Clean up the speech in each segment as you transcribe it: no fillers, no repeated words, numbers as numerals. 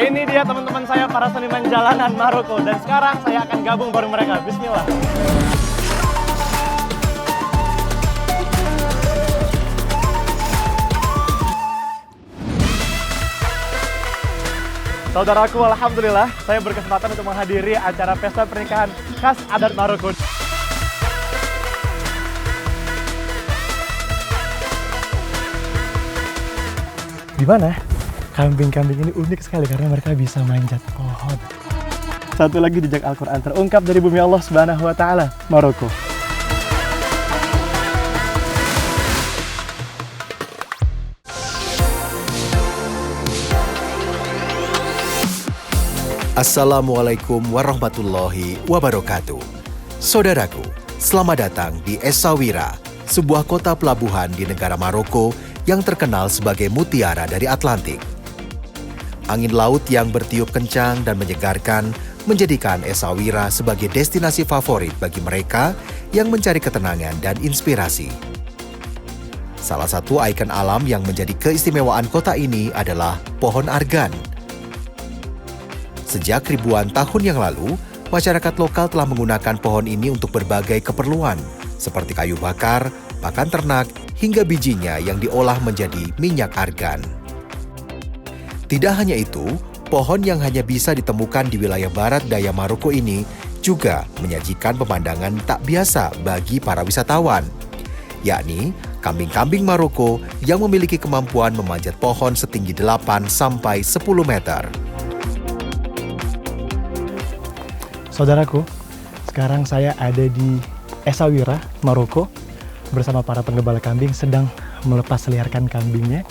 Ini dia teman-teman saya para seniman jalanan Maroko. Dan sekarang saya akan gabung bareng mereka. Bismillah. Saudaraku, alhamdulillah saya berkesempatan untuk menghadiri acara pesta pernikahan khas adat Maroko. Di mana? Kambing-kambing ini unik sekali karena mereka bisa manjat pohon. Satu lagi jejak Al-Quran terungkap dari bumi Allah Subhanahu wa Ta'ala, Maroko. Assalamualaikum warahmatullahi wabarakatuh. Saudaraku, selamat datang di Essaouira, sebuah kota pelabuhan di negara Maroko yang terkenal sebagai mutiara dari Atlantik. Angin laut yang bertiup kencang dan menyegarkan menjadikan Essaouira sebagai destinasi favorit bagi mereka yang mencari ketenangan dan inspirasi. Salah satu ikon alam yang menjadi keistimewaan kota ini adalah pohon argan. Sejak ribuan tahun yang lalu, masyarakat lokal telah menggunakan pohon ini untuk berbagai keperluan, seperti kayu bakar, pakan ternak, hingga bijinya yang diolah menjadi minyak argan. Tidak hanya itu, pohon yang hanya bisa ditemukan di wilayah barat daya Maroko ini juga menyajikan pemandangan tak biasa bagi para wisatawan, yakni kambing-kambing Maroko yang memiliki kemampuan memanjat pohon setinggi 8 sampai 10 meter. Saudaraku, sekarang saya ada di Essaouira, Maroko, bersama para penggembala kambing sedang melepas liarkan kambingnya.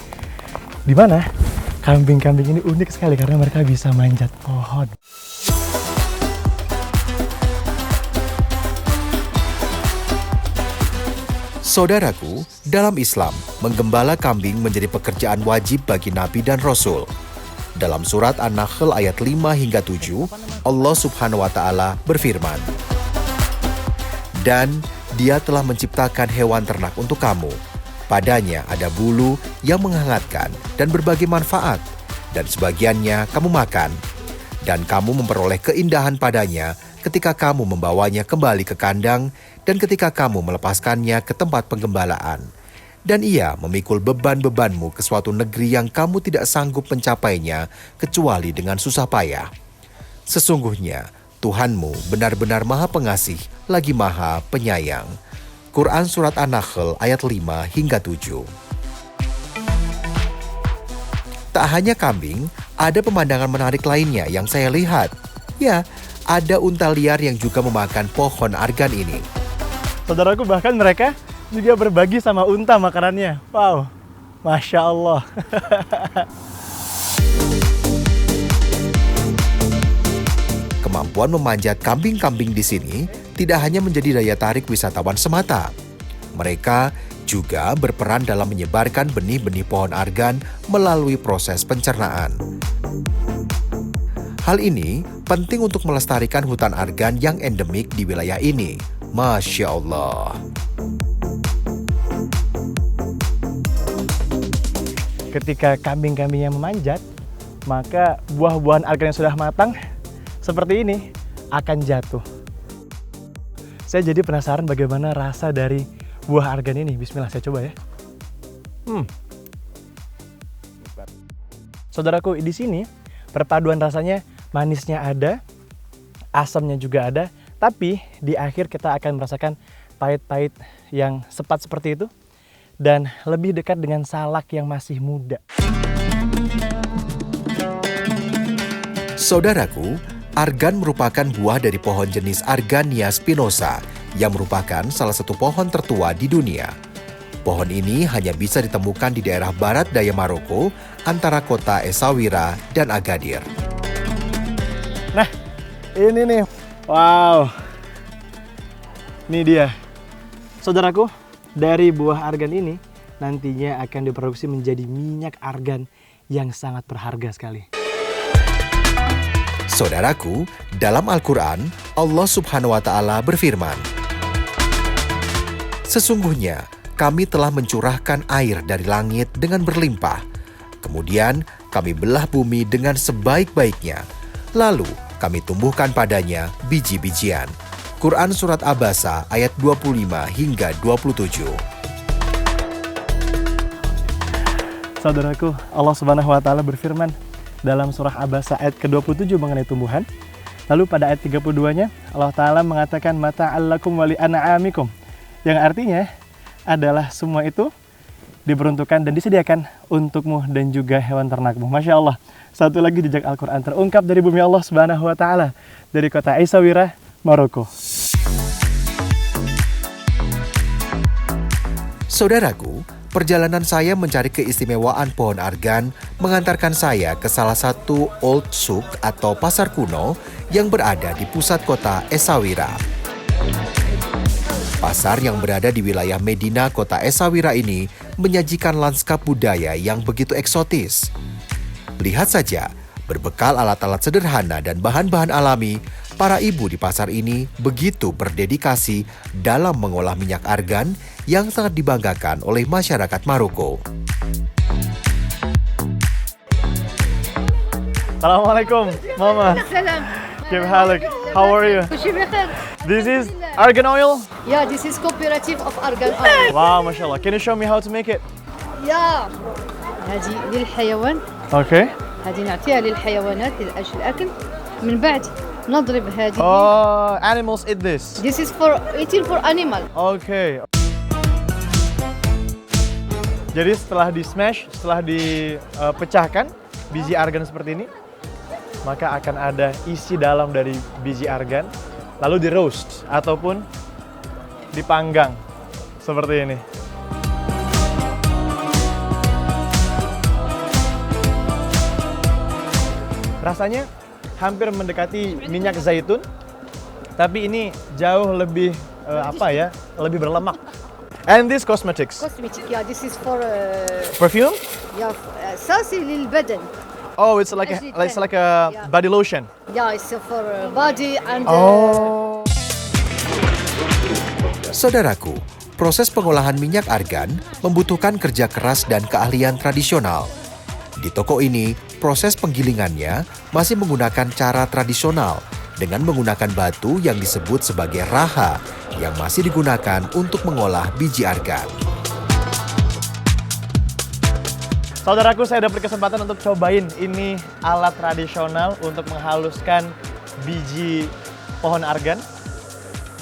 Di mana kambing-kambing ini unik sekali karena mereka bisa manjat pohon. Saudaraku, dalam Islam, menggembala kambing menjadi pekerjaan wajib bagi Nabi dan Rasul. Dalam surat An-Nahl ayat 5 hingga 7, Allah Subhanahu wa Ta'ala berfirman, "Dan Dia telah menciptakan hewan ternak untuk kamu. Padanya ada bulu yang menghangatkan dan berbagai manfaat, dan sebagiannya kamu makan. Dan kamu memperoleh keindahan padanya ketika kamu membawanya kembali ke kandang dan ketika kamu melepaskannya ke tempat penggembalaan. Dan ia memikul beban-bebanmu ke suatu negeri yang kamu tidak sanggup mencapainya kecuali dengan susah payah. Sesungguhnya Tuhanmu benar-benar Maha Pengasih lagi Maha Penyayang." Quran Surat An-Nahl ayat 5 hingga 7. Tak hanya kambing, ada pemandangan menarik lainnya yang saya lihat. Ya, ada unta liar yang juga memakan pohon argan ini. Saudaraku, bahkan mereka juga berbagi sama unta makanannya. Wow, Masya Allah. Kemampuan memanjat kambing-kambing di sini tidak hanya menjadi daya tarik wisatawan semata. Mereka juga berperan dalam menyebarkan benih-benih pohon argan melalui proses pencernaan. Hal ini penting untuk melestarikan hutan argan yang endemik di wilayah ini. Masya Allah. Ketika kambing-kambing yang memanjat, maka buah-buahan argan yang sudah matang seperti ini akan jatuh. Saya jadi penasaran bagaimana rasa dari buah argan ini. Bismillah, saya coba ya. Saudaraku, di sini perpaduan rasanya, manisnya ada, asamnya juga ada, tapi di akhir kita akan merasakan pahit-pahit yang sepat seperti itu dan lebih dekat dengan salak yang masih muda. Saudaraku, argan merupakan buah dari pohon jenis Argania spinosa yang merupakan salah satu pohon tertua di dunia. Pohon ini hanya bisa ditemukan di daerah barat daya Maroko antara kota Essaouira dan Agadir. Nah, ini nih. Wow. Ini dia. Saudaraku, dari buah argan ini nantinya akan diproduksi menjadi minyak argan yang sangat berharga sekali. Saudaraku, dalam Al-Quran, Allah Subhanahu wa Ta'ala berfirman, "Sesungguhnya kami telah mencurahkan air dari langit dengan berlimpah, Kemudian kami belah bumi dengan sebaik-baiknya. Lalu kami tumbuhkan padanya biji-bijian. Quran Surat Abasa ayat 25 hingga 27. Saudaraku, Allah Subhanahu wa taala berfirman dalam surah Abasa ayat ke-27 mengenai tumbuhan. Lalu pada ayat 32-nya Allah taala mengatakan mata'al lakum wa li'an'amikum, yang artinya adalah semua itu diperuntukkan dan disediakan untukmu dan juga hewan ternakmu. Masya Allah. Satu lagi jejak Al-Quran terungkap dari bumi Allah Subhanahu wa taala, dari kota Essaouira, Maroko. Saudaraku, perjalanan saya mencari keistimewaan pohon argan mengantarkan saya ke salah satu old souk atau pasar kuno yang berada di pusat kota Essaouira. Pasar yang berada di wilayah Medina, kota Essaouira ini menyajikan lanskap budaya yang begitu eksotis. Lihat saja, berbekal alat-alat sederhana dan bahan-bahan alami, para ibu di pasar ini begitu berdedikasi dalam mengolah minyak argan yang sangat dibanggakan oleh masyarakat Maroko. Assalamualaikum, Mama. Salam. كيف حالك? How are you? كل شيء بخير. This is argan oil. Yeah, this is cooperative of argan oil. Wow, Masya Allah. Can you show me how to make it? Yeah. هذه للحيوان. Okay. هذه نعطيها للحيوانات لأجل الأكل. من بعد نضرب هذه. Oh, animals eat this. This is for eating for animal. Okay. Jadi setelah di smash, setelah dipecahkan biji argan seperti ini, maka akan ada isi dalam dari biji argan, lalu di roast ataupun dipanggang seperti ini. Rasanya hampir mendekati minyak zaitun, tapi ini jauh lebih lebih berlemak. And this cosmetics. Cosmetic. Yeah, this is for Perfume? yeah أساسي للبدن. Oh, it's like a Yeah. body lotion. Yeah, it's for body and. Oh. Saudaraku, proses pengolahan minyak argan membutuhkan kerja keras dan keahlian tradisional. Di toko ini, proses penggilingannya masih menggunakan cara tradisional dengan menggunakan batu yang disebut sebagai raha yang masih digunakan untuk mengolah biji argan. Saudaraku, saya dapat kesempatan untuk cobain ini alat tradisional untuk menghaluskan biji pohon argan.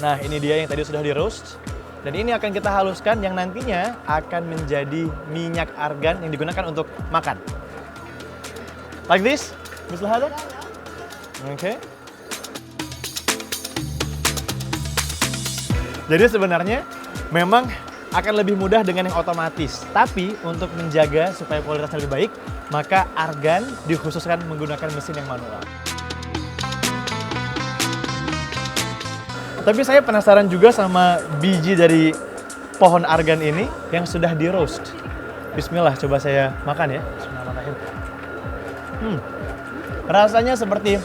Nah, ini dia yang tadi sudah di roast. Dan ini akan kita haluskan yang nantinya akan menjadi minyak argan yang digunakan untuk makan. Like this? Bismillah. Oke. Jadi sebenarnya memang akan lebih mudah dengan yang otomatis. Tapi untuk menjaga supaya kualitasnya lebih baik, maka argan dikhususkan menggunakan mesin yang manual. Tapi saya penasaran juga sama biji dari pohon argan ini yang sudah di roast. Bismillah, coba saya makan ya. Bismillahirrahmanirrahim. Rasanya seperti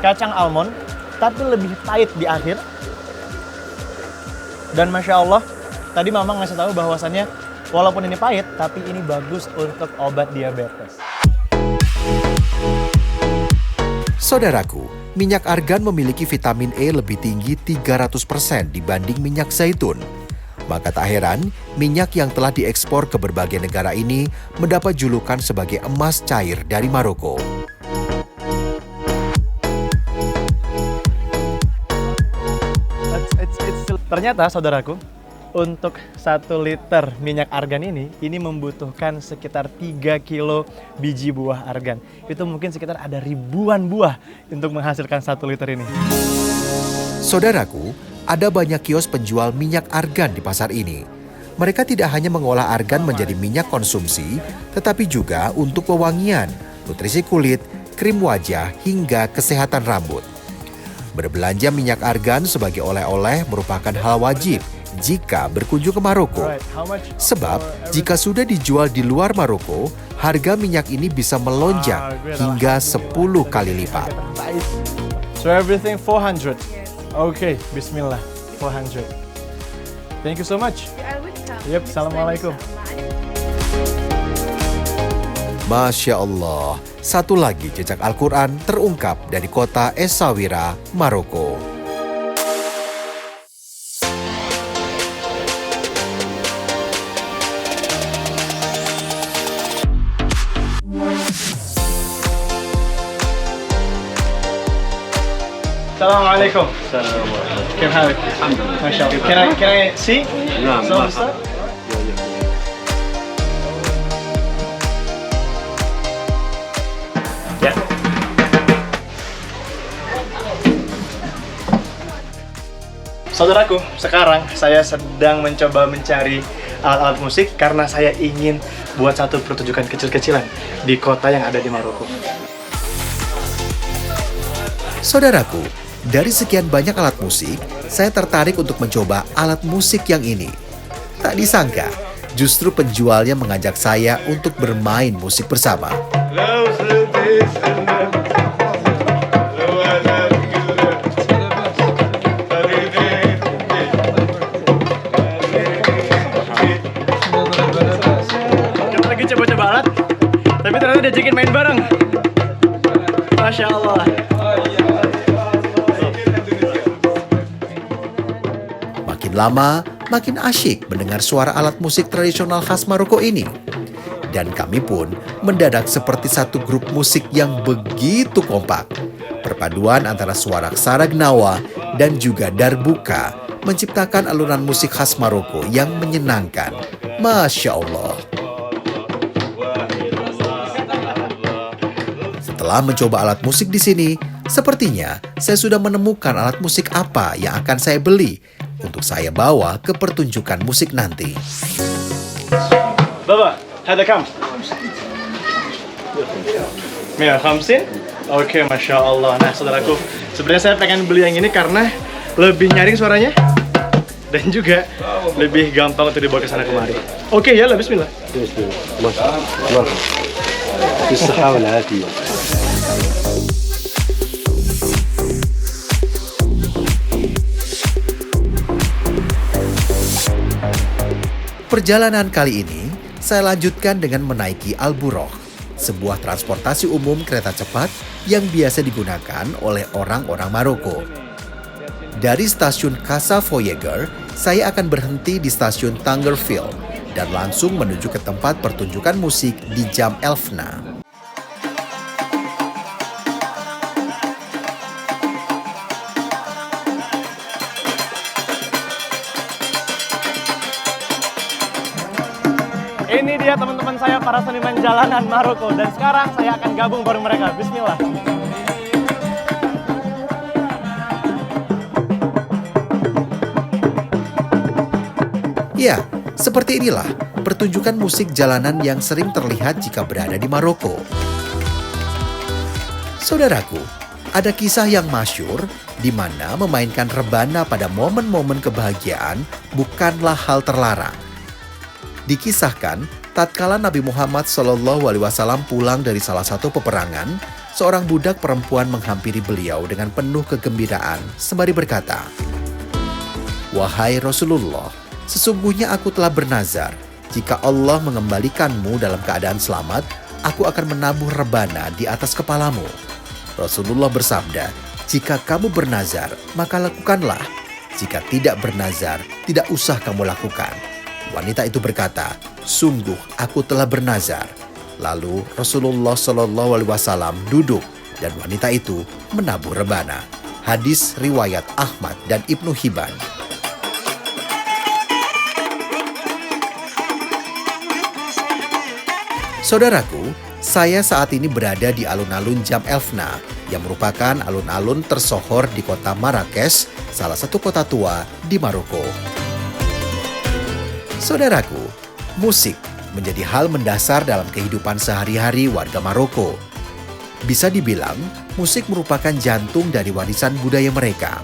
kacang almond, tapi lebih pahit di akhir. Dan Masya Allah, tadi Mama ngasih tahu bahwasannya walaupun ini pahit, tapi ini bagus untuk obat diabetes. Saudaraku, minyak argan memiliki vitamin E lebih tinggi 300% dibanding minyak zaitun. Maka tak heran, minyak yang telah diekspor ke berbagai negara ini mendapat julukan sebagai emas cair dari Maroko. Ternyata saudaraku, untuk 1 liter minyak argan ini membutuhkan sekitar 3 kilo biji buah argan. Itu mungkin sekitar ada ribuan buah untuk menghasilkan 1 liter ini. Saudaraku, ada banyak kios penjual minyak argan di pasar ini. Mereka tidak hanya mengolah argan menjadi minyak konsumsi, tetapi juga untuk pewangian, nutrisi kulit, krim wajah, hingga kesehatan rambut. Berbelanja minyak argan sebagai oleh-oleh merupakan hal wajib jika berkunjung ke Maroko. Sebab, jika sudah dijual di luar Maroko, harga minyak ini bisa melonjak hingga 10 kali lipat. So everything 400. Okay, bismillah. 400. Thank you so much. You are welcome. Yep, assalamualaikum. Masya Allah, satu lagi jejak Al-Quran terungkap dari kota Essaouira, Maroko. Assalamualaikum. كيف حالك؟ الحمد لله. ما شاء الله. Can I see? نعم Some stuff? Ya. Saudaraku, sekarang saya sedang mencoba mencari alat-alat musik karena saya ingin buat satu pertunjukan kecil-kecilan di kota yang ada di Maroko. Saudaraku, dari sekian banyak alat musik, saya tertarik untuk mencoba alat musik yang ini. Tak disangka, justru penjualnya mengajak saya untuk bermain musik bersama. Kita lagi coba-coba alat, tapi ternyata diajakin main bareng. Masya Allah. Makin lama, makin asyik mendengar suara alat musik tradisional khas Maroko ini. Dan kami pun mendadak seperti satu grup musik yang begitu kompak. Perpaduan antara suara saragnawa dan juga darbuka menciptakan alunan musik khas Maroko yang menyenangkan. Masya Allah. Setelah mencoba alat musik di sini, sepertinya saya sudah menemukan alat musik apa yang akan saya beli untuk saya bawa ke pertunjukan musik nanti. Baba, هذا كم؟ 150? Oke, Masya Allah. Nah, saudaraku, sebenarnya saya pengen beli yang ini karena lebih nyaring suaranya dan juga lebih gampang untuk dibawa ke sana kemari. Oke, ya lah, bismillah. بالصحة والعافية. Perjalanan kali ini saya lanjutkan dengan menaiki Al-Buraq, sebuah transportasi umum kereta cepat yang biasa digunakan oleh orang-orang Maroko. Dari stasiun Casa Voyager, saya akan berhenti di stasiun Tangerville dan langsung menuju ke tempat pertunjukan musik di Jam Elfna. Ini dia teman-teman saya, para seniman jalanan Maroko. Dan sekarang saya akan gabung bareng mereka. Bismillah. Ya, seperti inilah pertunjukan musik jalanan yang sering terlihat jika berada di Maroko. Saudaraku, ada kisah yang masyhur di mana memainkan rebana pada momen-momen kebahagiaan bukanlah hal terlarang. Dikisahkan, tatkala Nabi Muhammad SAW pulang dari salah satu peperangan, seorang budak perempuan menghampiri beliau dengan penuh kegembiraan sembari berkata, "Wahai Rasulullah, sesungguhnya aku telah bernazar, jika Allah mengembalikanmu dalam keadaan selamat, aku akan menabuh rebana di atas kepalamu." Rasulullah bersabda, "Jika kamu bernazar, maka lakukanlah. Jika tidak bernazar, tidak usah kamu lakukan." Wanita itu berkata, "Sungguh aku telah bernazar." Lalu Rasulullah SAW duduk dan wanita itu menabuh rebana. Hadis riwayat Ahmad dan Ibnu Hibban. Saudaraku, saya saat ini berada di alun-alun Jam Elfna yang merupakan alun-alun tersohor di kota Marrakesh, salah satu kota tua di Maroko. Saudaraku, musik menjadi hal mendasar dalam kehidupan sehari-hari warga Maroko. Bisa dibilang, musik merupakan jantung dari warisan budaya mereka.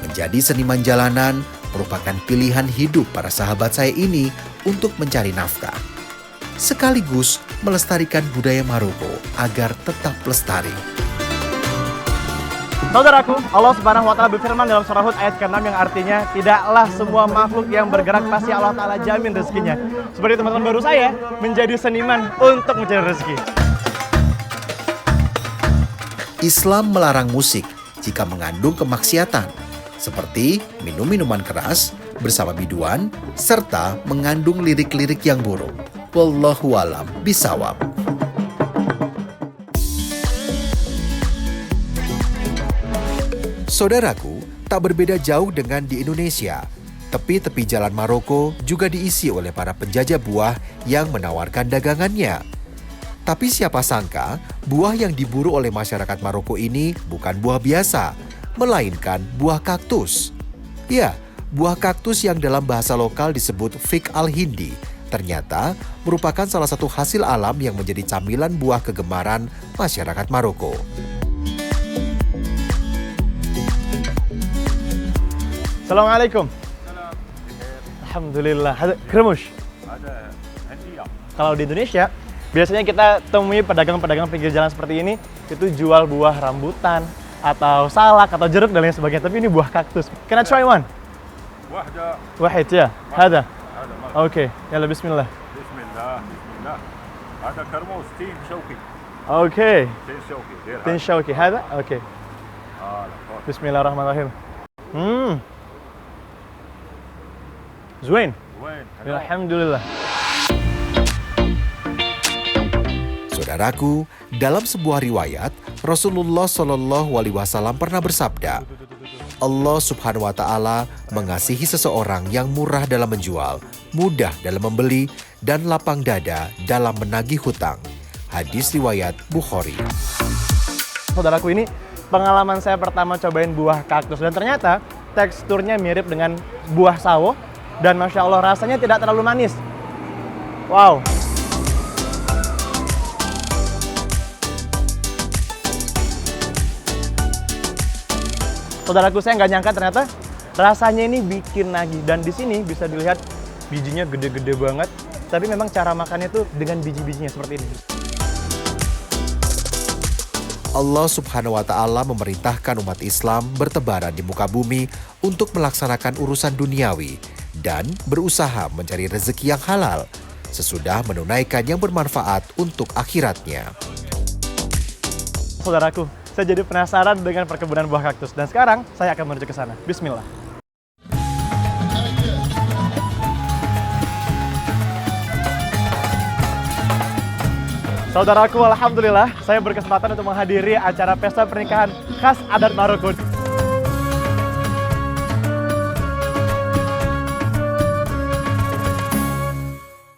Menjadi seniman jalanan merupakan pilihan hidup para sahabat saya ini untuk mencari nafkah, sekaligus melestarikan budaya Maroko agar tetap lestari. Saudaraku, Allah Subhanahu wa taala berfirman dalam surah Hud ayat ke-6 yang artinya tidaklah semua makhluk yang bergerak pasti Allah taala jamin rezekinya. Seperti teman-teman baru saya menjadi seniman untuk mencari rezeki. Islam melarang musik jika mengandung kemaksiatan, seperti minum minuman keras, bersama biduan, serta mengandung lirik-lirik yang buruk. Wallahu a'lam bishawab. Saudaraku, tak berbeda jauh dengan di Indonesia. Tepi-tepi jalan Maroko juga diisi oleh para penjajah buah yang menawarkan dagangannya. Tapi siapa sangka, buah yang diburu oleh masyarakat Maroko ini bukan buah biasa, melainkan buah kaktus. Ya, buah kaktus yang dalam bahasa lokal disebut fig al-hindi, ternyata merupakan salah satu hasil alam yang menjadi camilan buah kegemaran masyarakat Maroko. Assalamualaikum. Alhamdulillah. Kremush. Kalau di Indonesia, biasanya kita temui pedagang-pedagang pinggir jalan seperti ini, itu jual buah rambutan, atau salak, atau jeruk, dan lain sebagainya. Tapi ini buah kaktus. Can I try one? Wahid, ya. Hada. Oke, yalla bismillah. Bismillah. Ada kermus tin shauki. Oke. Tin shauki. Tin shauki. Hada? Oke. Bismillahirrahmanirrahim. Zuin. Alhamdulillah. Saudaraku, dalam sebuah riwayat, Rasulullah Shallallahu Alaihi Wasallam pernah bersabda, Allah Subhanahu Wa Taala mengasihi seseorang yang murah dalam menjual, mudah dalam membeli, dan lapang dada dalam menagih hutang. Hadis riwayat Bukhari. Saudaraku, ini pengalaman saya pertama cobain buah kaktus, dan ternyata teksturnya mirip dengan buah sawo, dan Masya Allah rasanya tidak terlalu manis. Wow. Saudaraku, saya nggak nyangka ternyata rasanya ini bikin nagih. Dan di sini bisa dilihat bijinya gede-gede banget. Tapi memang cara makannya tuh dengan biji-bijinya seperti ini. Allah Subhanahu Wa Taala memerintahkan umat Islam bertebaran di muka bumi untuk melaksanakan urusan duniawi dan berusaha mencari rezeki yang halal, sesudah menunaikan yang bermanfaat untuk akhiratnya. Saudaraku, saya jadi penasaran dengan perkebunan buah kaktus, dan sekarang saya akan menuju ke sana. Bismillah. Saudaraku, alhamdulillah saya berkesempatan untuk menghadiri acara pesta pernikahan khas adat Maroko.